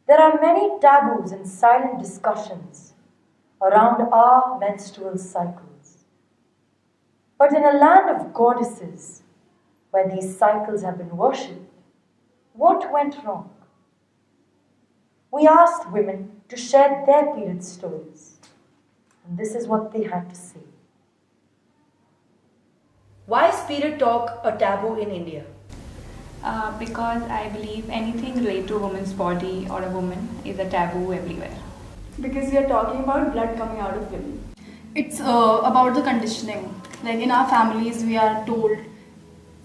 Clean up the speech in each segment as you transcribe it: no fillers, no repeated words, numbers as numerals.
There are many taboos and silent discussions around our menstrual cycles. But in a land of goddesses, where these cycles have been worshipped, what went wrong? We asked women to share their period stories, and this is what they had to say. Why is period talk a taboo in India? Because I believe anything related to a woman's body or a woman is a taboo everywhere. Because we are talking about blood coming out of women. It's about the conditioning. Like in our families, we are told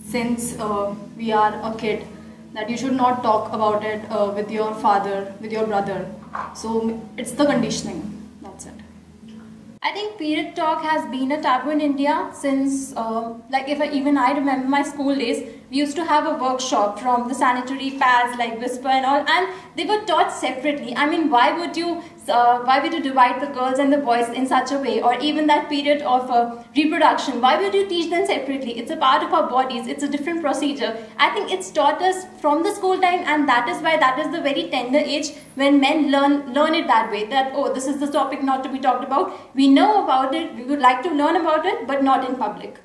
since we are a kid that you should not talk about it with your father, with your brother. So it's the conditioning. That's it. I think period talk has been a taboo in India since, even I remember my school days, we used to have a workshop from the sanitary pads like whisper and all, and they were taught separately. I mean, why would you divide the girls and the boys in such a way, or even that period of reproduction? Why would you teach them separately? It's a part of our bodies. It's a different procedure. I think it's taught us from the school time, and that is why that is the very tender age when men learn it that way. That this is the topic not to be talked about. We know about it. We would like to learn about it, but not in public.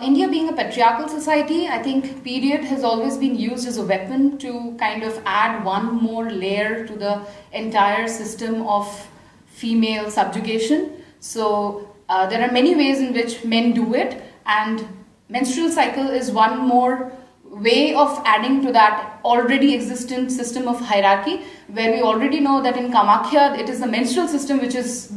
India being a patriarchal society, I think period has always been used as a weapon to kind of add one more layer to the entire system of female subjugation. So there are many ways in which men do it, and menstrual cycle is one more way of adding to that already existent system of hierarchy, where we already know that in Kamakhya it is the menstrual system which is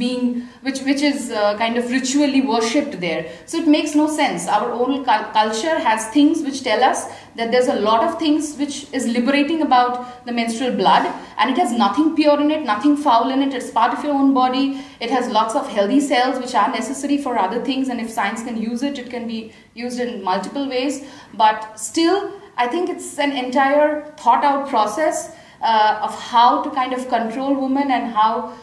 kind of ritually worshipped there. So it makes no sense. Our own culture has things which tell us that there's a lot of things which is liberating about the menstrual blood, and it has nothing pure in it, nothing foul in it. It's part of your own body. It has lots of healthy cells which are necessary for other things, and if science can use it, it can be used in multiple ways. But still, I think it's an entire thought out process of how to kind of control women, and how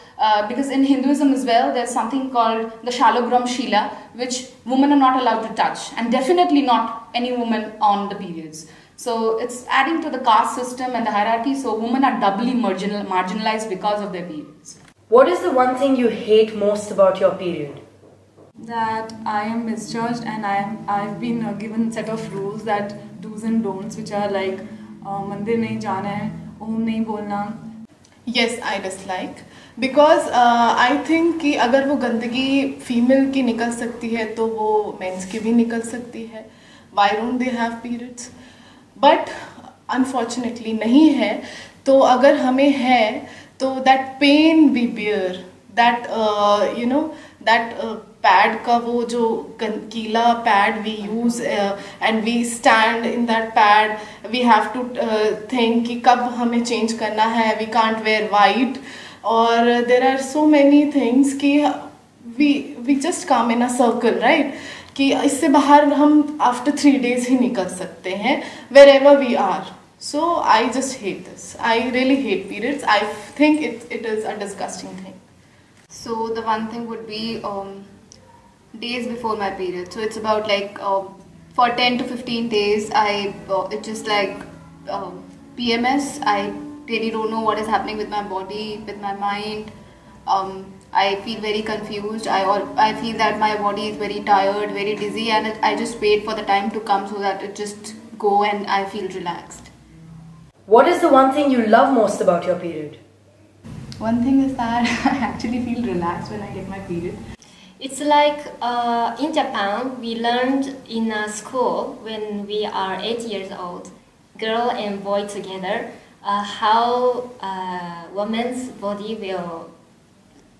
because in Hinduism as well there's something called the Shalogram Shila, which women are not allowed to touch, and definitely not any woman on the periods. So it's adding to the caste system and the hierarchy, so women are doubly marginalized because of their periods. What is the one thing you hate most about your period? That I am misjudged, and I've been given a set of rules, that do's and don'ts, which are like mandir nahi jana hai, om nahi bolna. Yes, I dislike because I think कि अगर वो गंदगी female की निकल सकती है तो वो मेंस की भी निकल सकती है. Why don't they have periods? But unfortunately नहीं है. तो अगर हमें है तो that pain we bear, that that pad का वो जो कीला pad we use and we stand in that pad, we have to think कि कब हमें change करना है, we can't wear white, और there are so many things कि we just come in a circle, right? कि इससे बाहर हम after 3 days ही निकल सकते हैं wherever we are. So I just hate this. I really hate periods. I think it is a disgusting thing. So the one thing would be days before my period. So it's about like for 10 to 15 days it's just like PMS. I really don't know what is happening with my body, with my mind. I feel very confused. I feel that my body is very tired, very dizzy, and I just wait for the time to come so that it just go and I feel relaxed. What is the one thing you love most about your period? One thing is that I actually feel relaxed when I get my period. It's like in Japan, we learned in a school when we are 8 years old, girl and boy together, how woman's body will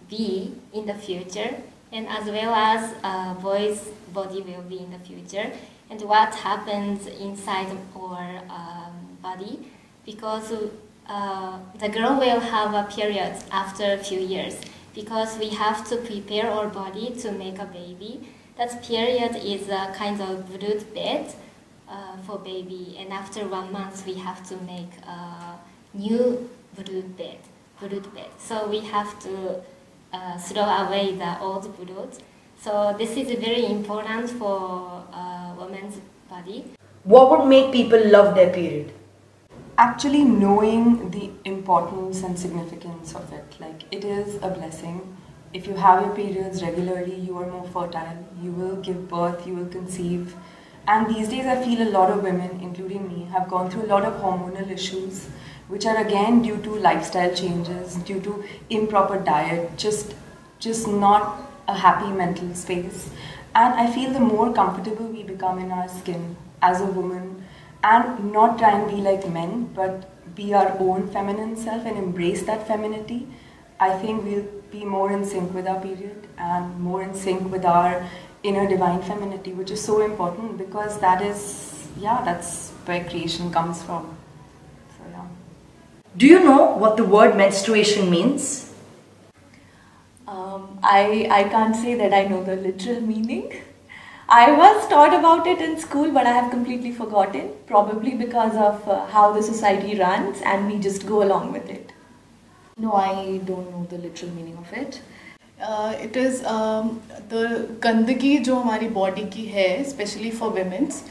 be in the future, and as well as boy's body will be in the future, and what happens inside our body, because the girl will have a period after a few years, because we have to prepare our body to make a baby. That period is a kind of brood bed for baby, and after 1 month we have to make a new brood bed. So we have to throw away the old brood. So this is very important for woman's body. What would make people love their period? actually knowing the importance and significance of it. Like, it is a blessing. If you have your periods regularly, you are more fertile, you will give birth, you will conceive. And these days I feel a lot of women, including me, have gone through a lot of hormonal issues, which are again due to lifestyle changes, due to improper diet, just not a happy mental space. And I feel the more comfortable we become in our skin as a woman, and not try and be like men, but be our own feminine self and embrace that femininity, I think we'll be more in sync with our period and more in sync with our inner divine femininity, which is so important because that's where creation comes from. So yeah. Do you know what the word menstruation means? I can't say that I know the literal meaning. I was taught about it in school, but I have completely forgotten, probably because of how the society runs and we just go along with it. No, I don't know the literal meaning of it. It is the गंदगी जो हमारी body की है, especially for women's,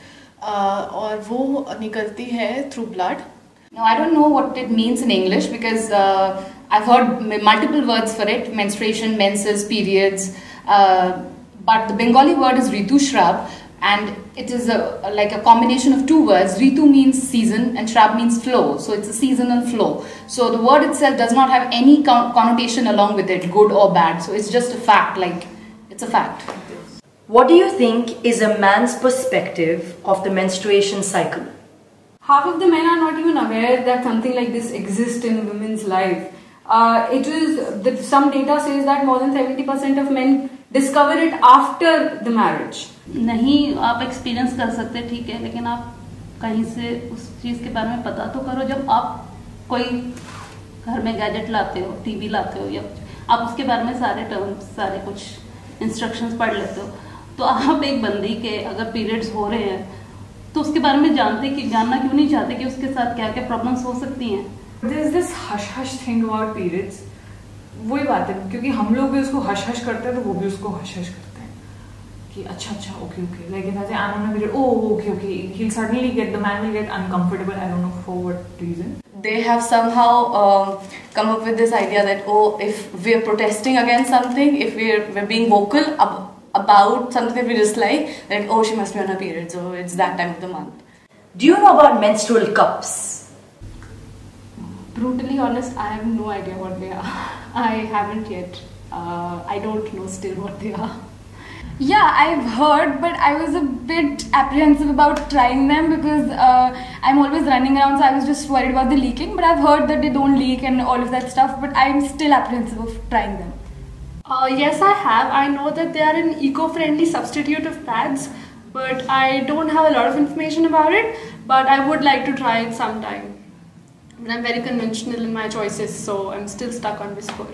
और वो निकलती है through blood. Now, I don't know what it means in English because I've heard multiple words for it: menstruation, menses, periods. But the Bengali word is Ritu Shrab, and it is like a combination of two words. Ritu means season and Shrab means flow, so it's a seasonal flow. So the word itself does not have any connotation along with it, good or bad. So it's just a fact, like it's a fact. What do you think is a man's perspective of the menstruation cycle? Half of the men are not even aware that something like this exists in women's life. Some data says that more than 70% of men discover it after the marriage. नहीं आप experience कर सकते ठीक है, लेकिन आप कहीं से उस चीज़ के बारे में पता तो करो. जब आप कोई घर में गैजेट लाते हो, टीवी लाते हो, या आप उसके बारे में सारे टर्म्स, सारे कुछ इंस्ट्रक्शंस पढ़ लेते हो, तो आप एक बंदी के अगर पीरियड्स हो रहे हैं तो उसके बारे में जानना क्यों नहीं चाहते कि उसके साथ क्या क्या प्रॉब्लम्स हो सकती हैं. There is this hush thing about periods. वही बात है, क्योंकि हम लोग भी उसको हश हश करते हैं तो वो भी उसको हश हश करते हैं कि अच्छा okay like if I say I'm on a period, oh okay he'll suddenly the man will get uncomfortable. I don't know for what reason. They have somehow come up with this idea that if we're protesting against something, if we're being vocal about something that we dislike, like she must be on her period, so it's that time of the month. Do you know about menstrual cups? Brutally honest, I have no idea what they are. I haven't yet. I don't know still what they are. Yeah, I've heard, but I was a bit apprehensive about trying them because I'm always running around, so I was just worried about the leaking. But I've heard that they don't leak and all of that stuff, but I'm still apprehensive of trying them. Yes, I have. I know that they are an eco-friendly substitute of pads, but I don't have a lot of information about it. But I would like to try it sometime. But I'm very conventional in my choices, so I'm still stuck on Whisper.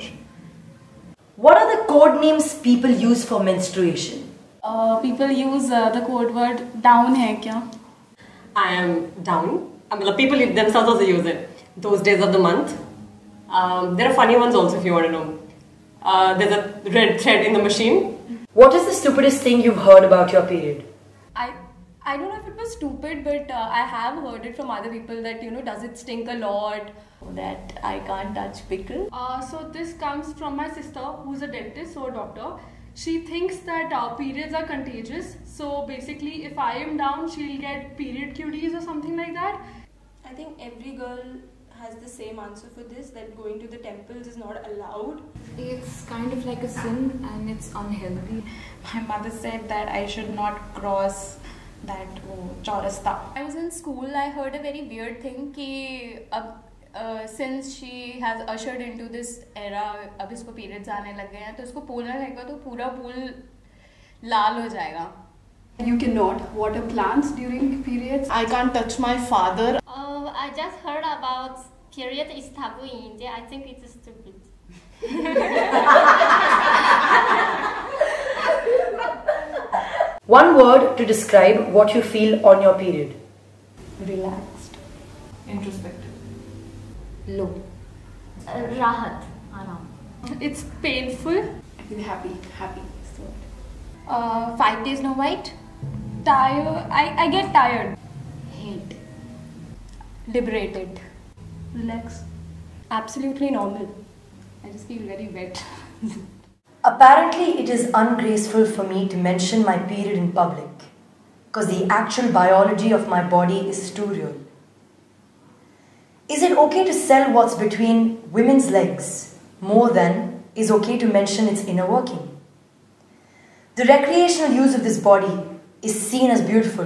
What are the code names people use for menstruation? People use the code word down hai kya? I am down. I mean, the people themselves also use it. Those days of the month. There are funny ones also if you want to know. There's a red thread in the machine. What is the stupidest thing you've heard about your period? I don't know if it was stupid, but I have heard it from other people that, does it stink a lot? That I can't touch pickle. So this comes from my sister who's a dentist, so a doctor. She thinks that periods are contagious. So basically if I am down, she'll get period cuties or something like that. I think every girl has the same answer for this, that going to the temples is not allowed. It's kind of like a sin and it's unhealthy. My mother said that I should not cross that chaurasta. I was in school, I heard a very weird thing कि since she has ushered into this era, अब इसको periods आने लग गए हैं, तो इसको pool में रहेगा तो पूरा pool लाल हो जाएगा. You cannot water plants during periods. I can't touch my father. I just heard about period is taboo in India. I think it's stupid. One word to describe what you feel on your period. Relaxed. Introspective. Low. Rahat. Aram. It's painful. I feel happy. So 5 days no white. Tired. I get tired. Hate. Liberated. Relax. Absolutely normal. I just feel very wet. Apparently, it is ungraceful for me to mention my period in public because the actual biology of my body is too real. Is it okay to sell what's between women's legs more than is okay to mention its inner working? The recreational use of this body is seen as beautiful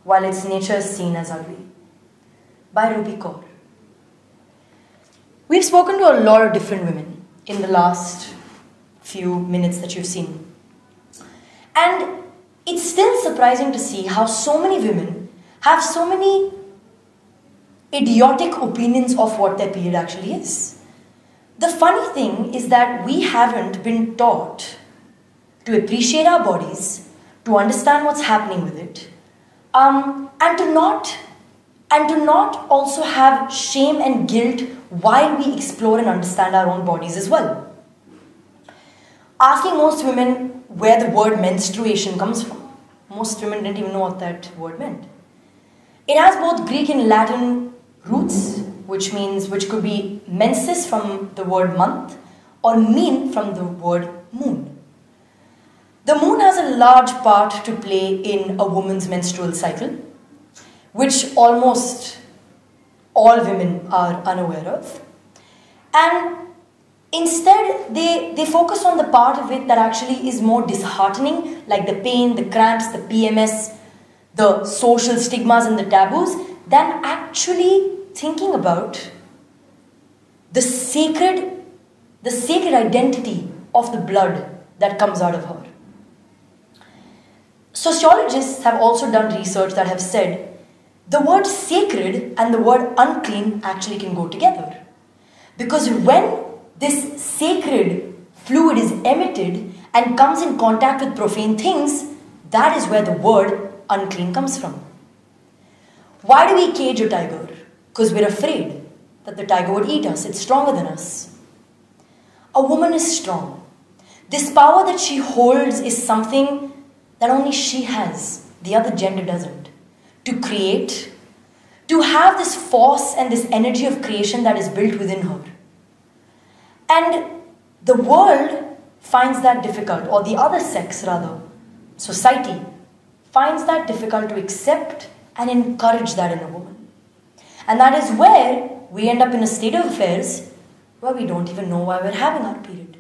while its nature is seen as ugly. By Ruby Kaur. We've spoken to a lot of different women in the last few minutes that you've seen. And it's still surprising to see how so many women have so many idiotic opinions of what their period actually is. The funny thing is that we haven't been taught to appreciate our bodies, to understand what's happening with it, and to not also have shame and guilt while we explore and understand our own bodies as well. Asking most women where the word menstruation comes from, most women didn't even know what that word meant. It has both Greek and Latin roots, which could be mensis from the word month or mean from the word moon. The moon has a large part to play in a woman's menstrual cycle, which almost all women are unaware of. And instead, they focus on the part of it that actually is more disheartening, like the pain, the cramps, the PMS, the social stigmas and the taboos, than actually thinking about the sacred identity of the blood that comes out of her. Sociologists have also done research that have said the word sacred and the word unclean actually can go together. Because when this sacred fluid is emitted and comes in contact with profane things, that is where the word unclean comes from. Why do we cage a tiger? Because we're afraid that the tiger would eat us. It's stronger than us. A woman is strong. This power that she holds is something that only she has. The other gender doesn't. To create, to have this force and this energy of creation that is built within her. And the world finds that difficult, or the other sex rather, society, finds that difficult to accept and encourage that in a woman. And that is where we end up in a state of affairs where we don't even know why we're having our period.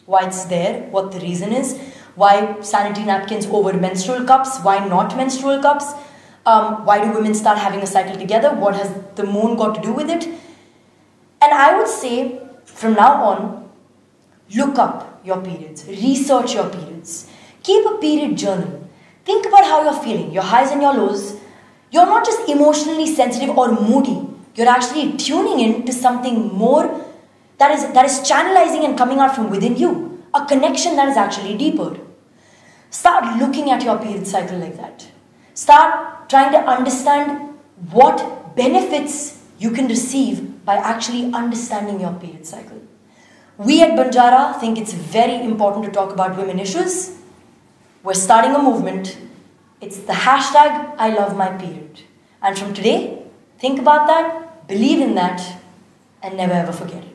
Why it's there, what the reason is, why sanitary napkins over menstrual cups, why not menstrual cups, why do women start having a cycle together, what has the moon got to do with it. And I would say, from now on, look up your periods, research your periods, keep a period journal, think about how you're feeling, your highs and your lows. You're not just emotionally sensitive or moody, you're actually tuning in to something more that is channelizing and coming out from within you, a connection that is actually deeper. Start looking at your period cycle like that. Start trying to understand what benefits you can receive by actually understanding your period cycle. We at Banjara think it's very important to talk about women issues. We're starting a movement. It's the hashtag I love my period. And from today, think about that, believe in that, and never ever forget it.